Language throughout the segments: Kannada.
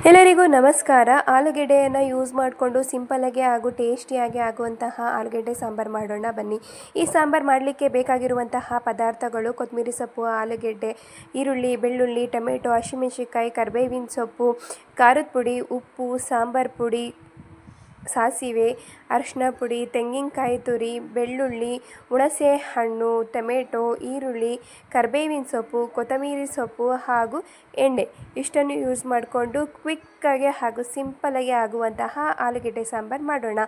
ಎಲ್ಲರಿಗೂ ನಮಸ್ಕಾರ. ಆಲೂಗೆಡ್ಡೆಯನ್ನು ಯೂಸ್ ಮಾಡಿಕೊಂಡು ಸಿಂಪಲ್ಲಾಗಿ ಹಾಗೂ ಟೇಸ್ಟಿಯಾಗಿ ಆಗುವಂತಹ ಆಲೂಗೆಡ್ಡೆ ಸಾಂಬಾರು ಮಾಡೋಣ ಬನ್ನಿ. ಈ ಸಾಂಬಾರು ಮಾಡಲಿಕ್ಕೆ ಬೇಕಾಗಿರುವಂತಹ ಪದಾರ್ಥಗಳು: ಕೊತ್ತಂಬರಿ ಸೊಪ್ಪು, ಆಲೂಗೆಡ್ಡೆ, ಈರುಳ್ಳಿ, ಬೆಳ್ಳುಳ್ಳಿ, ಟೊಮೆಟೊ, ಹಸಿಮೆಣಸಿನ್ಕಾಯಿ, ಕರಿಬೇವಿನ ಸೊಪ್ಪು, ಖಾರದ ಪುಡಿ, ಉಪ್ಪು, ಸಾಂಬಾರು ಪುಡಿ, ಸಾಸಿವೆ, ಅರಿಶಿನ ಪುಡಿ, ತೆಂಗಿನಕಾಯಿ ತುರಿ, ಬೆಳ್ಳುಳ್ಳಿ, ಹುಣಸೆ ಹಣ್ಣು, ಟೊಮೆಟೊ, ಈರುಳ್ಳಿ, ಕರಿಬೇವಿನ ಸೊಪ್ಪು, ಕೊತ್ತಂಬರಿ ಸೊಪ್ಪು ಹಾಗೂ ಎಣ್ಣೆ ಇಷ್ಟನ್ನು ಯೂಸ್ ಮಾಡಿಕೊಂಡು ಕ್ವಿಕ್ಕಾಗಿ ಹಾಗೂ ಸಿಂಪಲ್ಲಾಗಿ ಆಗುವಂತಹ ಆಲೂಗೆಡ್ಡೆ ಸಾಂಬಾರು ಮಾಡೋಣ.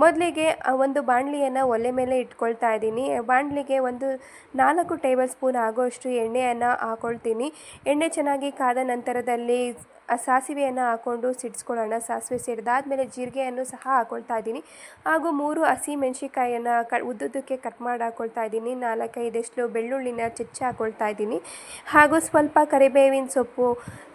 ಮೊದಲಿಗೆ ಒಂದು ಬಾಣಲಿಯನ್ನು ಒಲೆ ಮೇಲೆ ಇಟ್ಕೊಳ್ತಾ ಇದ್ದೀನಿ. ಬಾಣಲಿಗೆ ಒಂದು 4 ಟೇಬಲ್ ಸ್ಪೂನ್ ಆಗುವಷ್ಟು ಎಣ್ಣೆಯನ್ನು ಹಾಕ್ಕೊಳ್ತೀನಿ. ಎಣ್ಣೆ ಚೆನ್ನಾಗಿ ಕಾದ ನಂತರದಲ್ಲಿ ಸಾಸಿವೆಯನ್ನು ಹಾಕ್ಕೊಂಡು ಸಿಡಿಸ್ಕೊಳ್ಳೋಣ. ಸಾಸಿವೆ ಸಿಡಿದಾದ್ಮೇಲೆ ಜೀರಿಗೆಯನ್ನು ಸಹ ಹಾಕ್ಕೊಳ್ತಾ ಇದ್ದೀನಿ ಹಾಗೂ 3 ಹಸಿಮೆಣಸಿನ್ಕಾಯನ್ನು ಉದ್ದುದ್ದಕ್ಕೆ ಕಟ್ ಮಾಡಿ ಹಾಕ್ಕೊಳ್ತಾ ಇದ್ದೀನಿ. 4-5 ಬೆಳ್ಳುಳ್ಳಿನ ಹೆಚ್ಚಿ ಹಾಕ್ಕೊಳ್ತಾ ಇದ್ದೀನಿ ಹಾಗೂ ಸ್ವಲ್ಪ ಕರಿಬೇವಿನ ಸೊಪ್ಪು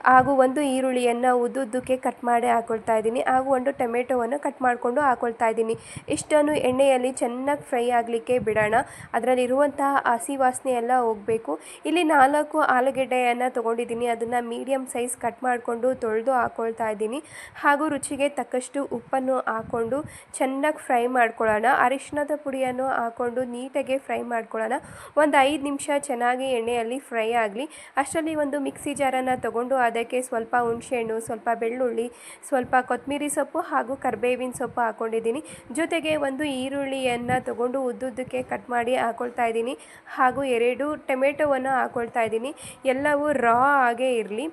ಹಾಗೂ 1 ಈರುಳ್ಳಿಯನ್ನು ಉದ್ದುದ್ದಕ್ಕೆ ಕಟ್ ಮಾಡಿ ಹಾಕ್ಕೊಳ್ತಾ ಇದ್ದೀನಿ ಹಾಗೂ 1 ಟೊಮೆಟೊವನ್ನು ಕಟ್ ಮಾಡಿಕೊಂಡು ಹಾಕ್ಕೊಳ್ತಾ ಇದ್ದೀನಿ. ಇಷ್ಟನ್ನು ಎಣ್ಣೆಯಲ್ಲಿ ಚೆನ್ನಾಗಿ ಫ್ರೈ ಆಗಲಿಕ್ಕೆ ಬಿಡೋಣ. ಅದರಲ್ಲಿರುವಂತಹ ಹಸಿ ವಾಸನೆ ಎಲ್ಲ ಹೋಗಬೇಕು. ಇಲ್ಲಿ 4 ಆಲೂಗೆಡ್ಡೆಯನ್ನು ತೊಗೊಂಡಿದ್ದೀನಿ. ಅದನ್ನು ಮೀಡಿಯಮ್ ಸೈಜ್ ಕಟ್ ಮಾಡಿಕೊಂಡು ತೊಳೆದು ಹಾಕ್ಕೊಳ್ತಾ ಇದ್ದೀನಿ ಹಾಗೂ ರುಚಿಗೆ ತಕ್ಕಷ್ಟು ಉಪ್ಪನ್ನು ಹಾಕ್ಕೊಂಡು ಚೆನ್ನಾಗಿ ಫ್ರೈ ಮಾಡ್ಕೊಳ್ಳೋಣ. ಅರಿಶಿಣದ ಪುಡಿಯನ್ನು ಹಾಕ್ಕೊಂಡು ನೀಟಾಗಿ ಫ್ರೈ ಮಾಡ್ಕೊಳ್ಳೋಣ. ಒಂದು 5 ನಿಮಿಷ ಚೆನ್ನಾಗಿ ಎಣ್ಣೆಯಲ್ಲಿ ಫ್ರೈ ಆಗಲಿ. ಅಷ್ಟರಲ್ಲಿ ಒಂದು ಮಿಕ್ಸಿ ಜಾರನ್ನು ತೊಗೊಂಡು ಅದಕ್ಕೆ ಸ್ವಲ್ಪ ಹುಣಸೆಹಣ್ಣು, ಸ್ವಲ್ಪ ಬೆಳ್ಳುಳ್ಳಿ, ಸ್ವಲ್ಪ ಕೊತ್ತಂಬರಿ ಸೊಪ್ಪು ಹಾಗೂ ಕರಿಬೇವಿನ ಸೊಪ್ಪು ಹಾಕ್ಕೊಂಡಿದ್ದೀನಿ. ಜೊತೆಗೆ 1 ಈರುಳ್ಳಿಯನ್ನು ತೊಗೊಂಡು ಉದ್ದುದ್ದಕ್ಕೆ ಕಟ್ ಮಾಡಿ ಹಾಕ್ಕೊಳ್ತಾ ಇದ್ದೀನಿ ಹಾಗೂ 2 ಟೊಮೆಟೊವನ್ನು ಹಾಕ್ಕೊಳ್ತಾ ಇದ್ದೀನಿ. ಎಲ್ಲವೂ ರಾ ಆಗೇ ಇರಲಿ.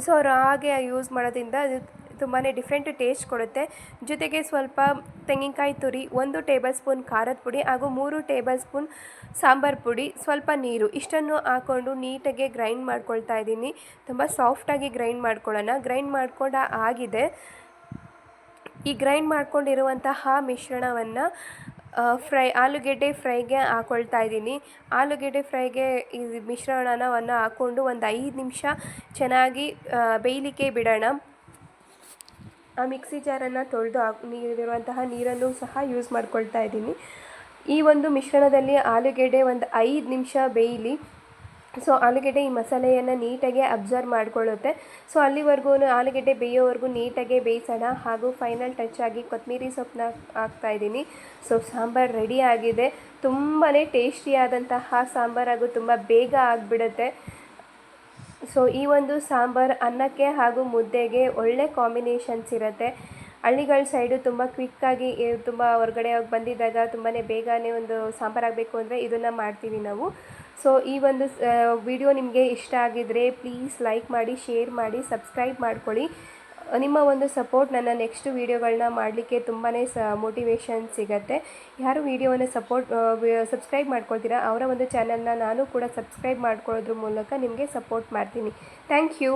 ಸೊ ರಾ ಆಗಿ ಯೂಸ್ ಮಾಡೋದ್ರಿಂದ ಅದು ತುಂಬಾ ಡಿಫ್ರೆಂಟ್ ಟೇಸ್ಟ್ ಕೊಡುತ್ತೆ. ಜೊತೆಗೆ ಸ್ವಲ್ಪ ತೆಂಗಿನಕಾಯಿ ತುರಿ, 1 ಟೇಬಲ್ ಸ್ಪೂನ್ ಖಾರದ ಪುಡಿ ಹಾಗೂ 3 ಟೇಬಲ್ ಸ್ಪೂನ್ ಸಾಂಬಾರು ಪುಡಿ, ಸ್ವಲ್ಪ ನೀರು ಇಷ್ಟನ್ನು ಹಾಕ್ಕೊಂಡು ನೀಟಾಗಿ ಗ್ರೈಂಡ್ ಮಾಡ್ಕೊಳ್ತಾ ಇದ್ದೀನಿ. ತುಂಬ ಸಾಫ್ಟಾಗಿ ಗ್ರೈಂಡ್ ಮಾಡ್ಕೊಳ್ಳೋಣ. ಗ್ರೈಂಡ್ ಮಾಡ್ಕೊಂಡು ಆಗಿದೆ. ಈ ಗ್ರೈಂಡ್ ಮಾಡ್ಕೊಂಡಿರುವಂತಹ ಮಿಶ್ರಣವನ್ನು ಆಲೂಗೆಡ್ಡೆ ಫ್ರೈಗೆ ಹಾಕ್ಕೊಳ್ತಾ ಇದ್ದೀನಿ. ಆಲೂಗೆಡ್ಡೆ ಫ್ರೈಗೆ ಈ ಮಿಶ್ರಣವನ್ನು ಹಾಕ್ಕೊಂಡು ಒಂದು 5 ನಿಮಿಷ ಚೆನ್ನಾಗಿ ಬೇಯಲಿಕ್ಕೆ ಬಿಡೋಣ. ಆ ಮಿಕ್ಸಿ ಜಾರನ್ನು ತೊಳೆದು ನೀರಿರುವಂತಹ ನೀರನ್ನು ಸಹ ಯೂಸ್ ಮಾಡ್ಕೊಳ್ತಾ ಇದ್ದೀನಿ. ಈ ಒಂದು ಮಿಶ್ರಣದಲ್ಲಿ ಆಲೂಗೆಡ್ಡೆ ಒಂದು 5 ನಿಮಿಷ ಬೇಯಲಿ. ಸೊ ಆಲೂಗೆಡ್ಡೆ ಈ ಮಸಾಲೆಯನ್ನು ನೀಟಾಗಿ ಅಬ್ಸರ್ವ್ ಮಾಡಿಕೊಳ್ಳುತ್ತೆ. ಸೊ ಅಲ್ಲಿವರೆಗೂ ಆಲೂಗೆಡ್ಡೆ ಬೇಯೋವರೆಗೂ ನೀಟಾಗಿ ಬೇಯಿಸೋಣ ಹಾಗೂ ಫೈನಲ್ ಟಚ್ ಆಗಿ ಕೊತ್ತಂಬರಿ ಸೊಪ್ಪನ್ನ ಹಾಕ್ತಾಯಿದ್ದೀನಿ. ಸೊ ಸಾಂಬಾರು ರೆಡಿ ಆಗಿದೆ. ತುಂಬಾ ಟೇಸ್ಟಿಯಾದಂತಹ ಸಾಂಬಾರು ಹಾಗೂ ತುಂಬ ಬೇಗ ಆಗಿಬಿಡುತ್ತೆ. ಸೊ ಈ ಒಂದು ಸಾಂಬಾರು ಅನ್ನಕ್ಕೆ ಹಾಗೂ ಮುದ್ದೆಗೆ ಒಳ್ಳೆ ಕಾಂಬಿನೇಷನ್ಸ್ ಇರುತ್ತೆ. ಹಳ್ಳಿಗಳ ಸೈಡು ತುಂಬ ಕ್ವಿಕ್ಕಾಗಿ ತುಂಬ ಹೊರಗಡೆ ಬಂದಿದ್ದಾಗ ತುಂಬಾ ಬೇಗನೆ ಒಂದು ಸಾಂಬಾರು ಆಗಬೇಕು ಅಂದರೆ ಇದನ್ನು ಮಾಡ್ತೀವಿ ನಾವು. ಸೊ ಈ ಒಂದು ವಿಡಿಯೋ ನಿಮಗೆ ಇಷ್ಟ ಆಗಿದ್ದರೆ ಪ್ಲೀಸ್ ಲೈಕ್ ಮಾಡಿ, ಶೇರ್ ಮಾಡಿ, ಸಬ್ಸ್ಕ್ರೈಬ್ ಮಾಡ್ಕೊಳ್ಳಿ. ನಿಮ್ಮ ಒಂದು ಸಪೋರ್ಟ್ ನನ್ನ ನೆಕ್ಸ್ಟ್ ವೀಡಿಯೋಗಳನ್ನ ಮಾಡಲಿಕ್ಕೆ ತುಂಬಾ ಮೋಟಿವೇಶನ್ ಸಿಗುತ್ತೆ. ಯಾರು ವೀಡಿಯೋವನ್ನು ಸಬ್ಸ್ಕ್ರೈಬ್ ಮಾಡ್ಕೊಳ್ತೀರಾ ಅವರ ಒಂದು ಚಾನಲ್ನ ನಾನು ಕೂಡ ಸಬ್ಸ್ಕ್ರೈಬ್ ಮಾಡ್ಕೊಳ್ಳೋದ್ರ ಮೂಲಕ ನಿಮಗೆ ಸಪೋರ್ಟ್ ಮಾಡ್ತೀನಿ. Thank you.